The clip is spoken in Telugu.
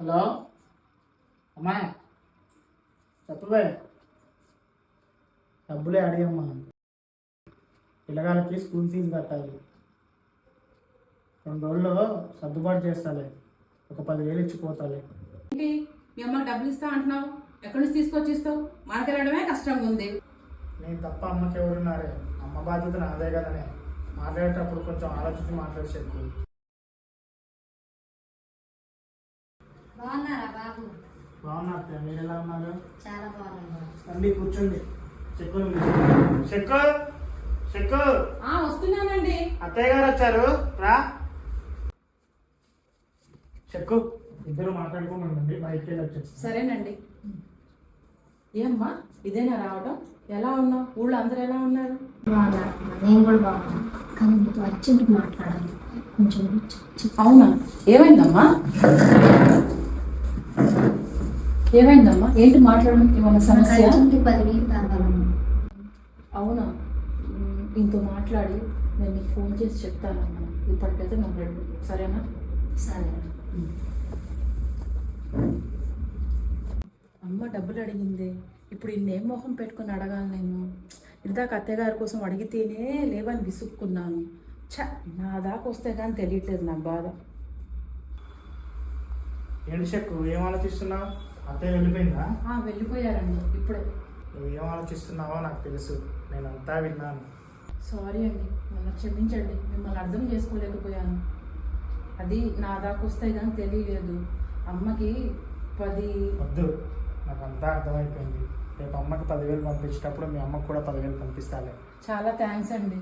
హలో అమ్మా, చెప్పవే. డబ్బులే అడిగమ్మా, పిల్లగాళ్ళకి స్కూల్ ఫీజు కట్టాలి. 2 రోజుల్లో సర్దుబాటు చేస్తాలే, ఒక 10,000 ఇచ్చిపోతాలే. ఏంటి మీ అమ్మకి డబ్బులు ఇస్తా అంటున్నావు? ఎక్కడి నుంచి తీసుకొచ్చి ఇస్తావు? మనకెళ్ళడమే కష్టంగా ఉంది. నేను తప్ప అమ్మకి ఎవరున్నారే? అమ్మ బాధ్యత నాదే కదనే. మాట్లాడేటప్పుడు కొంచెం ఆలోచించి మాట్లాడి చెప్పు. బాగున్నారా బాబు? బాగున్నా అత్తయ్య, మీరు ఎలా ఉన్నారు? చాలా బాగున్నాను. రండి కూర్చోండి. చెక్కు చెక్కు చెక్కు. వస్తున్నానండి. అత్తయ్య గారు వచ్చారు, రా. చెక్కు, ఇద్దరు మాట్లాడుకోమండి, బయటికి వెళ్ళి వచ్చేసి. సరేనండి. ఏమ్మా ఇదేనా రావడం? ఎలా ఉన్నావు? ఊళ్ళో అందరూ ఎలా ఉన్నారు? బాగున్నారు, నేను కూడా బాగున్నాను. కానీ మీతో అర్జెంట్ మాట్లాడాలి, కొంచెం అవునా? ఏమైందమ్మా? ఏమైందమ్మా? ఏంటి మాట్లాడడం? ఏమన్నా సమస్య? అర్జెంట్ 10,000 కావాలమ్మా. అవునా? దీంతో మాట్లాడి నేను నీకు ఫోన్ చేసి చెప్తానమ్మా. ఇప్పటికైతే నువ్వు వెళ్ళు, సరేనా? సరే. అమ్మ డబ్బులు అడిగింది, ఇప్పుడు ఇన్నేం మొహం పెట్టుకుని అడగాలి నేను? ఇందాక అత్తయ్యగారి కోసం అడిగితేనే లేవని విసుక్కున్నాను. నా దాకా వస్తే కానీ తెలియట్లేదు నాకు బాధ. ఏంటి చెక్కు, ఏం ఆలోచిస్తున్నావు? అత్తయ్య వెళ్ళిపోయిందా? వెళ్ళిపోయారండి ఇప్పుడే. నువ్వు ఏం ఆలోచిస్తున్నావో నాకు తెలుసు, నేనంతా విన్నాను. సారీ అండి, నన్ను క్షమించండి. మిమ్మల్ని అర్థం చేసుకోలేకపోయాను. అది నా దాకా వస్తే కానీ తెలియలేదు. అమ్మకి 10. వద్దు, నాకు అంతా అర్థమైపోయింది. రేపు అమ్మకి 10,000 పంపించేటప్పుడు మీ అమ్మకు కూడా 10,000 పంపిస్తాలే. చాలా థ్యాంక్స్ అండి.